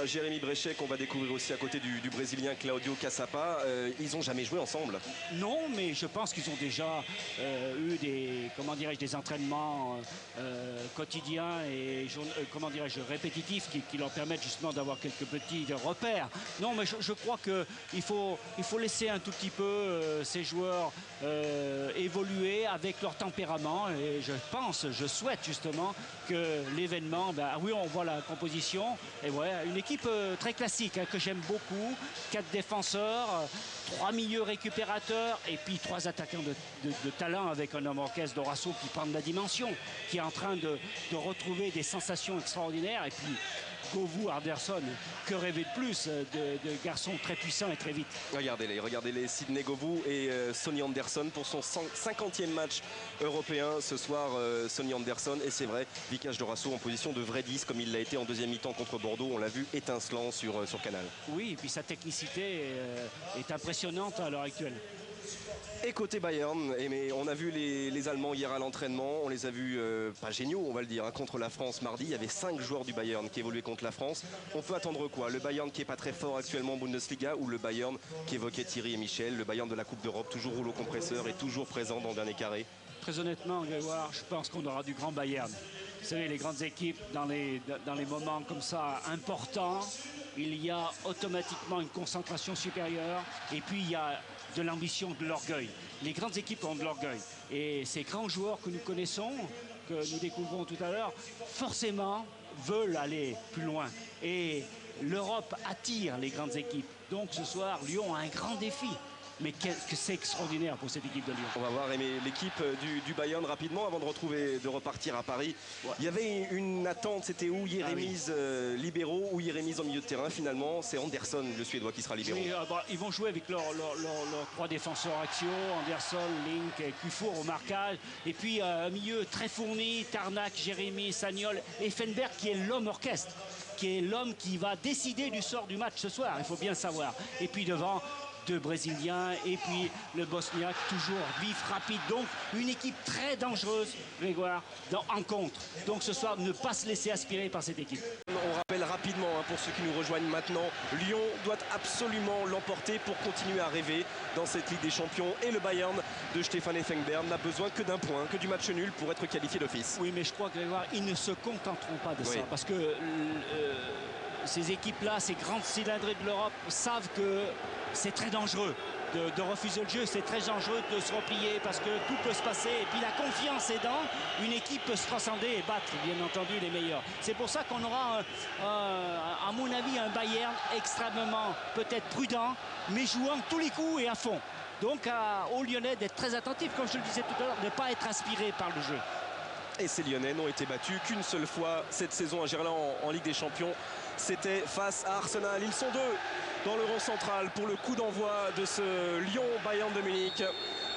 Jérémy Bréchet qu'on va découvrir aussi à côté du Brésilien Claudio Caçapa, ils n'ont jamais joué ensemble. Non, mais je pense qu'ils ont déjà eu des, comment dirais-je, des entraînements quotidiens et répétitifs qui leur permettent justement d'avoir quelques petits repères. Non, mais je crois qu'il faut laisser un tout petit peu ces joueurs évoluer avec leur tempérament et je souhaite justement que l'événement, oui, on voit la composition et ouais, une équipe très classique que j'aime beaucoup, 4 défenseurs, 3 milieux récupérateurs et puis 3 attaquants de talent avec un homme orchestre Dorasso qui prend de la dimension, qui est en train de retrouver des sensations extraordinaires et puis Govou, Anderson, que rêver de plus de garçons très puissants et très vite. Regardez-les, Sidney Govou et Sonny Anderson pour son 50e match européen ce soir. Sonny Anderson, et c'est vrai, Vicage Dorasso en position de vrai 10 comme il l'a été en deuxième mi-temps contre Bordeaux, on l'a vu étincelant sur Canal. Oui, et puis sa technicité est impressionnante à l'heure actuelle. Et côté Bayern, mais on a vu les Allemands hier à l'entraînement, on les a vus pas géniaux on va le dire, contre la France mardi. Il y avait 5 joueurs du Bayern qui évoluaient contre la France. On peut attendre quoi? Le Bayern qui est pas très fort actuellement en Bundesliga ou le Bayern qu'évoquaient Thierry et Michel, le Bayern de la Coupe d'Europe, toujours rouleau compresseur et toujours présent dans le dernier carré? Très honnêtement, Grégoire, je pense qu'on aura du grand Bayern. Vous savez, les grandes équipes, dans les moments comme ça importants, il y a automatiquement une concentration supérieure et puis il y a de l'ambition, de l'orgueil. Les grandes équipes ont de l'orgueil. Et ces grands joueurs que nous connaissons, que nous découvrons tout à l'heure, forcément veulent aller plus loin. Et l'Europe attire les grandes équipes. Donc ce soir, Lyon a un grand défi. Mais que c'est extraordinaire pour cette équipe de Lyon. On va voir l'équipe du Bayern rapidement avant de repartir à Paris. Ouais. Il y avait une attente, c'était où Yéremies libéraux ou Yéremies en milieu de terrain. Finalement, c'est Anderson, le Suédois, qui sera libéraux. Oui, ils vont jouer avec leurs 3 défenseurs axiaux, Anderson, Link, Kufour au marquage. Et puis un milieu très fourni, Tarnac, Jérémy, Sagnol, Effenberg qui est l'homme orchestre, qui est l'homme qui va décider du sort du match ce soir, il faut bien le savoir. Et puis devant, 2 Brésiliens et puis le Bosniaque toujours vif, rapide. Donc une équipe très dangereuse, Grégoire, en contre. Donc ce soir, ne pas se laisser aspirer par cette équipe. On rappelle rapidement, pour ceux qui nous rejoignent maintenant, Lyon doit absolument l'emporter pour continuer à rêver dans cette Ligue des Champions. Et le Bayern de Stefan Effenberg n'a besoin que d'un point, que du match nul pour être qualifié d'office. Oui, mais je crois, Grégoire, ils ne se contenteront pas de ça. Parce que ces équipes-là, ces grandes cylindrées de l'Europe savent que c'est très dangereux de refuser le jeu, c'est très dangereux de se replier parce que tout peut se passer. Et puis la confiance aidant, une équipe peut se transcender et battre, bien entendu, les meilleurs. C'est pour ça qu'on aura, à mon avis, un Bayern extrêmement peut-être prudent, mais jouant tous les coups et à fond. Donc aux Lyonnais d'être très attentifs, comme je le disais tout à l'heure, de ne pas être aspirés par le jeu. Et ces Lyonnais n'ont été battus qu'une seule fois cette saison à Gerland en Ligue des Champions. C'était face à Arsenal. Ils sont 2 dans le rond central pour le coup d'envoi de ce Lyon-Bayern de Munich.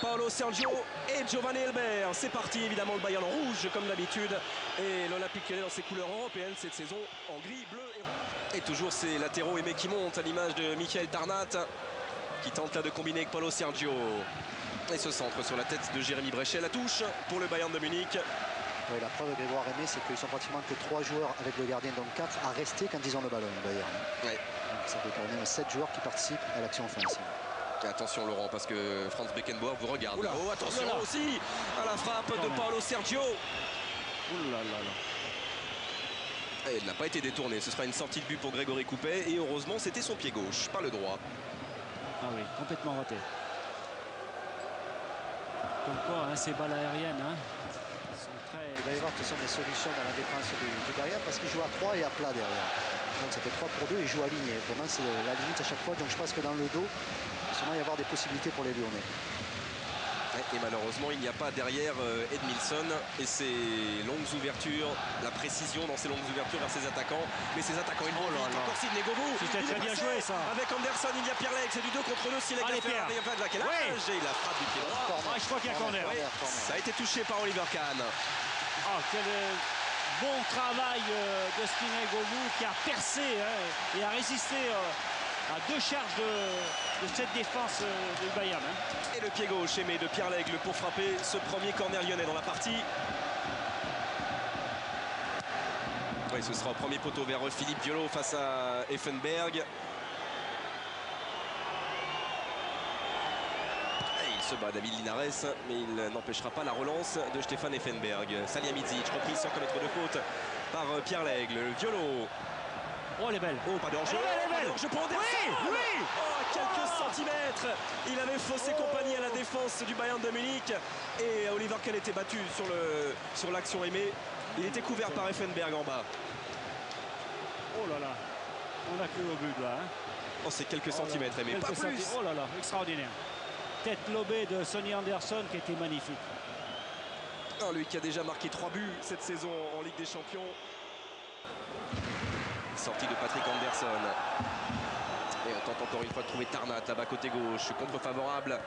Paolo Sergio et Giovanni Elber. C'est parti, évidemment, le Bayern en rouge comme d'habitude. Et l'Olympique Lyonnais dans ses couleurs européennes cette saison en gris, bleu et rouge. Et toujours ces latéraux aimés qui montent à l'image de Michael Tarnat qui tente là de combiner avec Paolo Sergio. Et ce centre sur la tête de Jérémy Bréchet. La touche pour le Bayern de Munich. Oui, la preuve, Grégoire Aimé, c'est qu'ils sont pratiquement que 3 joueurs avec le gardien, donc 4 à rester quand ils ont le ballon d'ailleurs. Ouais. Ça fait quand même 7 joueurs qui participent à l'action offensive. Et attention Laurent, parce que Franz Beckenbauer vous regarde. Oula. Oh, attention aussi à la frappe de Paolo Sergio. Oula là là. Et il n'a pas été détourné, ce sera une sortie de but pour Grégory Coupet. Et heureusement, c'était son pied gauche, pas le droit. Ah oui, complètement raté. Comme quoi, ces balles aériennes, il va y avoir de toute façon des solutions dans la défense du Bayern parce qu'il joue à 3 et à plat derrière. Donc ça fait 3 pour 2 et il joue aligné. Vraiment c'est la limite à chaque fois. Donc je pense que dans le dos, il va sûrement y avoir des possibilités pour les Lyonnais. Et malheureusement il n'y a pas derrière Edmilson et ses longues ouvertures, la précision dans ses longues ouvertures vers ses attaquants. Mais ses attaquants ils vont vite. Encore Sidney Govou. C'était très bien joué ça. Avec Anderson, il y a Pierre Leg, c'est du 2 contre 2. Si les gars fait de la calage et il a frappe du pied droit. Je crois qu'il y a corner. Ça a été touché par Oliver Kahn. Quel bon travail de Sidney Govou qui a percé et a résisté à 2 charges de cette défense du Bayern. Et le pied gauche aimé de Pierre Lègle pour frapper ce premier corner lyonnais dans la partie. Oui, ce sera au premier poteau vers Philippe Violo face à Effenberg. Et il se bat David Linares, mais il n'empêchera pas la relance de Stéphane Effenberg. Salihamidzic repris sans commettre de faute par Pierre Lègle. Violo. Oh, elle est belle. Oh, pas de hors-jeu. Je prends Anderson. Oui. Oh, quelques centimètres. Il avait faussé compagnie à la défense du Bayern de Munich. Et Oliver Kahn était battu sur l'action aimée. Il était couvert par Effenberg en bas. Oh là là. On a cru au but là. Hein. Oh, c'est quelques centimètres aimés, pas plus. Oh là là, extraordinaire. Tête lobée de Sonny Anderson qui était magnifique. Oh, lui qui a déjà marqué 3 buts cette saison en Ligue des Champions. Sortie de Patrick Anderson. Et on tente encore une fois de trouver Tarnat là-bas côté gauche, contre-favorable.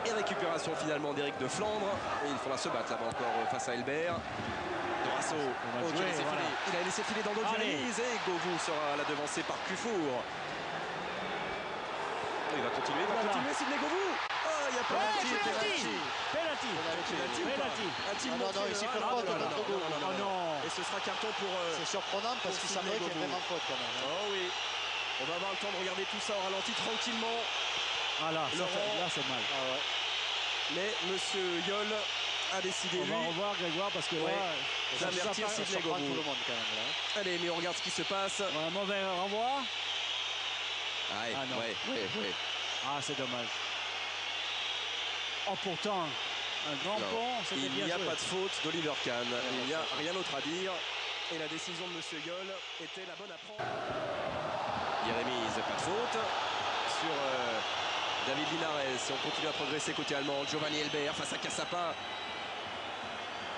Et récupération finalement d'Éric de Flandre. Et il faudra se battre là-bas encore face à Elbert. Dorasso, il a laissé filer dans l'autre Jérémise. Et Govou sera là devancé par Cufour. Il va continuer, Sidney Govou. Oh, il y a pas Penalty. Non, il siffle faute contre Govou. Et ce sera carton pour... C'est surprenant parce qu'il semblerait qu'il y ait vraiment faute quand même. Oh oui. On va avoir le temps de regarder tout ça au ralenti tranquillement. Ah là, c'est mal. Ah ouais. Mais monsieur Yol a décidé, on va revoir Grégoire parce que d'avertir Sidney Govou. Tout le monde quand même là. Allez, mais on regarde ce qui se passe. Un mauvais renvoi. Non. Ah, c'est dommage. Oh, pourtant, un grand pont, c'était bien joué. Il n'y a pas de faute d'Oliver Kahn. Il n'y a rien d'autre à dire. Et la décision de monsieur Yol était la bonne à prendre. Jérémise, pas de faute sur David Linares. Et on continue à progresser côté allemand. Giovanni Elbert face à Cassapa.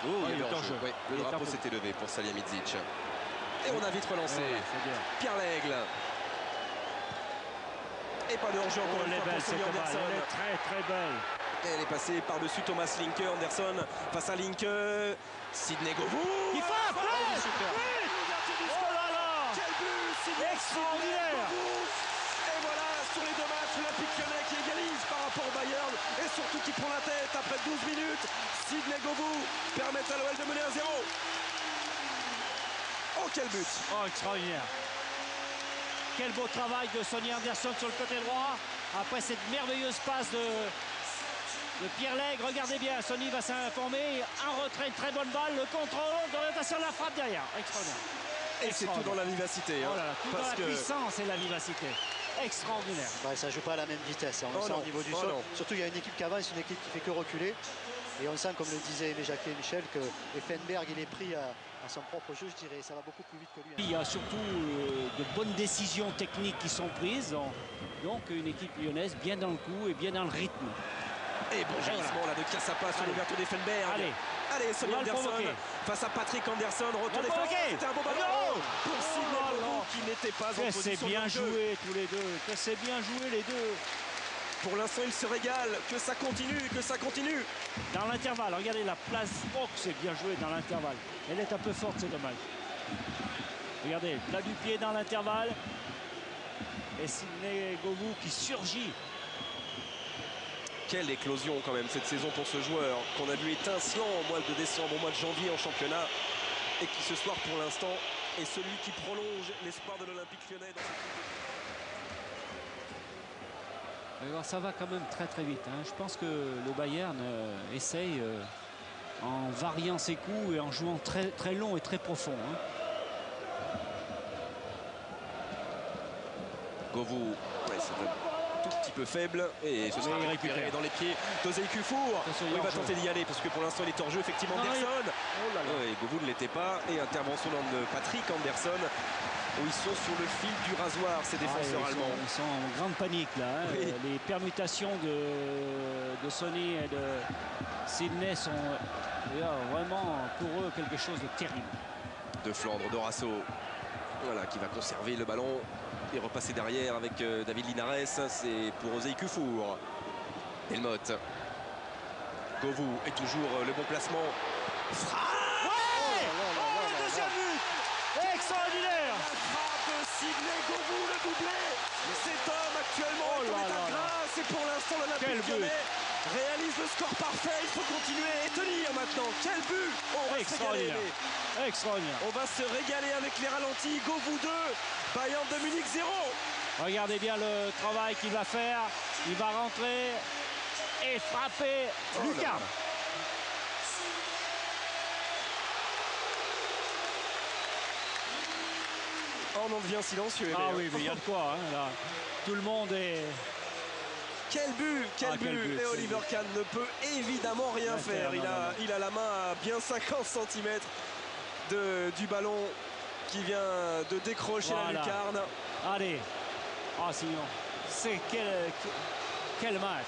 Le drapeau s'était levé pour Salihamidzic. Et on a vite relancé. Pierre Lègle. Et pas de hors-jeu encore une fois pour Sonny Anderson. Elle est très très belle. Et elle est passée par-dessus Thomas Linke. Anderson face à Linke. Sidney Govou. Qui frappe. Super. Oh là là. Quel but. Extraordinaire. Et voilà, sur les 2 matchs, l'Olympique Lyonnais qui égalise par rapport au Bayern. Et surtout qui prend la tête après 12 minutes. Sidney Govou permet à l'OL de mener 1-0. Oh, quel but. Oh, extraordinaire. Quel beau travail de Sonny Anderson sur le côté droit. Après cette merveilleuse passe de Pierre Lègle. Regardez bien, Sonny va s'informer. Un retrait, une très bonne balle. Le contrôle, d'orientation de la frappe derrière. Extraordinaire. Et c'est tout dans la vivacité. Oh là là, tout dans la puissance et la vivacité. Extraordinaire. Ça ne joue pas à la même vitesse. On le sent au niveau du sol. Surtout, il y a une équipe qui avance, une équipe qui fait que reculer. Et on sent, comme le disaient Aimé Jacquet et Michel, que Effenberg, il est pris à son propre jeu, je dirais. Ça va beaucoup plus vite que lui. Il y a surtout de bonnes décisions techniques qui sont prises. Donc une équipe lyonnaise bien dans le coup et bien dans le rythme. Et bon gémissement là de Cassapa sur l'ouverture d'Effenberg. Allez, Sonny Anderson face à Patrick Anderson. Retour des forces. C'était un beau ballon pour Sidney Govou qui n'était pas en position. C'est bien joué tous les deux. C'est bien joué les deux. Pour l'instant, il se régale. Que ça continue. Dans l'intervalle, regardez la place. Oh, c'est bien joué dans l'intervalle. Elle est un peu forte, c'est dommage. Regardez, plat du pied dans l'intervalle. Et Sidney Govou qui surgit. Quelle éclosion quand même cette saison pour ce joueur qu'on a vu étincelant au mois de décembre, au mois de janvier en championnat. Et qui ce soir pour l'instant est celui qui prolonge l'espoir de l'Olympique Lyonnais dans cette... Alors, ça va quand même très très vite. Je pense que le Bayern essaye en variant ses coups et en jouant très, très long et très profond. Govou, c'est un tout petit peu faible et ce sera récupéré dans les pieds d'Ozey Cufour. Il va tenter d'y aller parce que pour l'instant il est hors jeu effectivement. Anderson. Et Govou ne l'était pas. Et intervention de Patrick Anderson. Où ils sont sur le fil du rasoir, ces défenseurs allemands. Ils sont en grande panique là. Oui. Les permutations de Sonny et de Sidney sont vraiment pour eux quelque chose de terrible. De Flandre, Dorasso, qui va conserver le ballon et repasser derrière avec David Linares. C'est pour Ozey Cufour. Delmotte. Govou est toujours le bon placement. Le deuxième but. Extraordinaire. La frappe de Sidney Govou, le doublé. Cet homme actuellement est en état de grâce et pour l'instant l'Olympique Lyonnais réalise le score parfait, il faut continuer et tenir maintenant. Quel but! On va se régaler. Extraordinaire. On va se régaler avec les ralentis. Govou 2, Bayern de Munich 0. Regardez bien le travail qu'il va faire. Il va rentrer et frapper Lucarne. Oh, on en devient silencieux. Ah oui, mais il y a de quoi. Hein, là. Tout le monde est... Quel but, quel but. Et Oliver Kahn ne peut évidemment rien faire. Il a la main à bien 50 cm du ballon qui vient de décrocher la lucarne. Allez. Ah, sinon, c'est quel match.